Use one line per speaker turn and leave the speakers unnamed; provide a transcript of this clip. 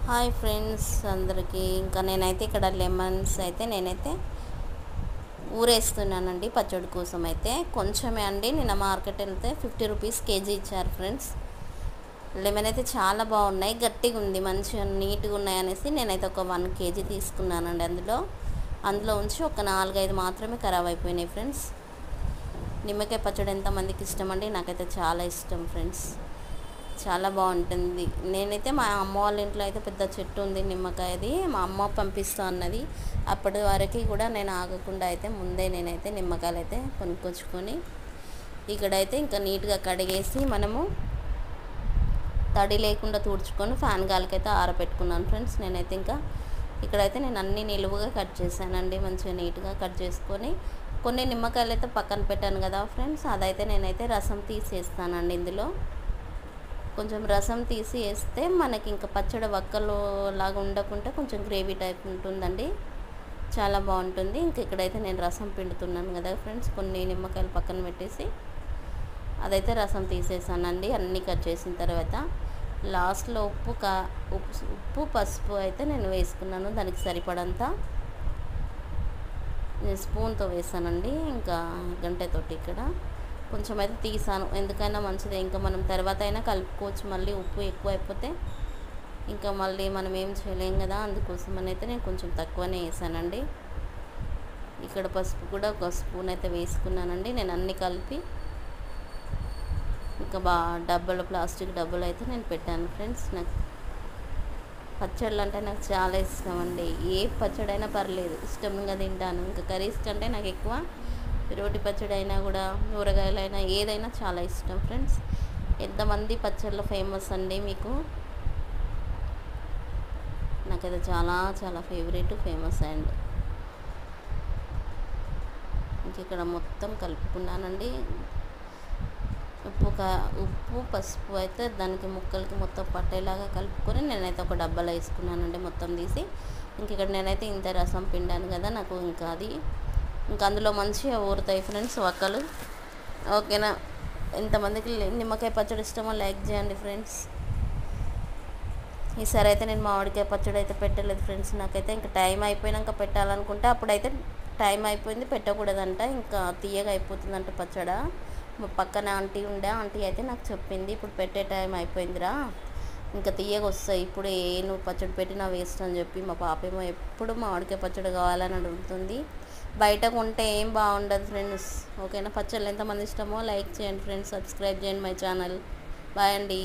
Hi friends అందరికీ. ఇంకా నేనైతే ఇక్కడ లెమన్స్ అయితే నేనైతే ఊరేస్తున్నానండి పచ్చడి కోసం. అయితే కొంచెమే అండి, నిన్న మార్కెట్ వెళ్తే 50 రూపీస్ కేజీ ఇచ్చారు ఫ్రెండ్స్. లెమన్ అయితే చాలా బాగున్నాయి, గట్టిగా ఉంది, మంచిగా నీట్గా ఉన్నాయి అనేసి నేనైతే ఒక 1 కేజీ తీసుకున్నానండి. అందులో ఉంచి ఒక 4-5 మాత్రమే ఖరాబ్ అయిపోయినాయి ఫ్రెండ్స్. నిమ్మకాయ పచ్చడి ఎంతమందికి ఇష్టం అండి? నాకైతే చాలా ఇష్టం ఫ్రెండ్స్, చాలా బాగుంటుంది. నేనైతే మా అమ్మ వాళ్ళ ఇంట్లో అయితే పెద్ద చెట్టు ఉంది నిమ్మకాయది, మా అమ్మ పంపిస్తా అన్నది. అప్పటి వరకు కూడా నేను ఆగకుండా అయితే ముందే నేనైతే నిమ్మకాయలు అయితే కొనుక్కొచ్చుకొని ఇక్కడైతే ఇంకా నీట్గా కడిగేసి మనము తడి లేకుండా తుడుచుకొని ఫ్యాన్ గాలికైతే ఆరబెట్టుకున్నాను ఫ్రెండ్స్. నేనైతే ఇంకా ఇక్కడైతే నేను అన్నీ నిలువుగా కట్ చేశానండి, మంచిగా నీట్గా కట్ చేసుకొని కొన్ని నిమ్మకాయలు అయితే పక్కన పెట్టాను కదా ఫ్రెండ్స్. అదైతే నేనైతే రసం తీసేస్తానండి. ఇందులో కొంచెం రసం తీసి వేస్తే మనకి ఇంకా పచ్చడి వక్కలు లాగా ఉండకుండా కొంచెం గ్రేవీ టైప్ ఉంటుందండి, చాలా బాగుంటుంది. ఇంక ఇక్కడైతే నేను రసం పిండుతున్నాను కదా ఫ్రెండ్స్. కొన్ని నిమ్మకాయలు పక్కన పెట్టేసి అదైతే రసం తీసేసానండి. అన్నీ కట్ చేసిన తర్వాత లాస్ట్లో ఉప్పు పసుపు అయితే నేను వేసుకున్నాను, దానికి సరిపడంత నేను స్పూన్తో వేసానండి. ఇంకా గంటెతోటి ఇక్కడ కొంచెం అయితే తీసాను, ఎందుకైనా మంచిదే. ఇంకా మనం తర్వాత అయినా కలుపుకోవచ్చు, మళ్ళీ ఉప్పు ఎక్కువ అయిపోతే ఇంకా మళ్ళీ మనం ఏం చేయలేం కదా, అందుకోసమని అయితే నేను కొంచెం తక్కువనే వేసానండి. ఇక్కడ పసుపు కూడా ఒక స్పూన్ అయితే వేసుకున్నానండి. నేను అన్నీ కలిపి ఇంకా ప్లాస్టిక్ డబ్బాలు అయితే నేను పెట్టాను ఫ్రెండ్స్. నాకు పచ్చళ్ళు అంటే నాకు చాలా ఇష్టం అండి, ఏ పచ్చడైనా పర్లేదు ఇష్టంగా తింటాను. ఇంకా కర్రీస్ కంటే నాకు ఎక్కువ రోటి పచ్చడి అయినా కూడా ఊరగాయలైనా ఏదైనా చాలా ఇష్టం ఫ్రెండ్స్. ఎంతమంది పచ్చళ్ళు ఫేమస్ అండి మీకు? నాకైతే చాలా చాలా ఫేమస్ అండ్ ఇంక ఇక్కడ మొత్తం కలుపుకున్నానండి. ఉప్పు పసుపు అయితే దానికి ముక్కలకి మొత్తం పట్టేలాగా కలుపుకొని నేనైతే ఒక డబ్బాలో వేసుకున్నానండి మొత్తం తీసి. ఇంక ఇక్కడ నేనైతే ఇంత రసం పిండాను కదా, నాకు ఇంకా అందులో మంచిగా ఊరుతాయి ఫ్రెండ్స్ వక్కలు. ఓకేనా? ఎంతమందికి నిమ్మకాయ పచ్చడి ఇష్టమో లైక్ చేయండి ఫ్రెండ్స్. ఈసారి అయితే నేను మామిడికాయ పచ్చడి అయితే పెట్టలేదు ఫ్రెండ్స్. నాకైతే ఇంకా టైం అయిపోయినాక పెట్టాలనుకుంటే అప్పుడైతే టైం అయిపోయింది, పెట్టకూడదంట, ఇంకా తీయగా అయిపోతుందంట పచ్చడి. మా పక్కన ఆంటీ ఆంటీ అయితే నాకు చెప్పింది, ఇప్పుడు పెట్టే టైం అయిపోయిందిరా, ఇంకా తీయగా వస్తాయి, ఇప్పుడు నువ్వు పచ్చడి పెట్టినా వేస్ట్ అని చెప్పి. మా పాపేమో ఎప్పుడు మామిడికాయ పచ్చడి కావాలని అడుగుతుంది. బయట కొంటే ఏం బాగుండదు ఫ్రెండ్స్. ఓకేనా? పచ్చళ్ళు ఎంతమంది ఇష్టమో లైక్ చేయండి ఫ్రెండ్స్, సబ్స్క్రైబ్ చేయండి మై ఛానల్. బాయ్ అండి.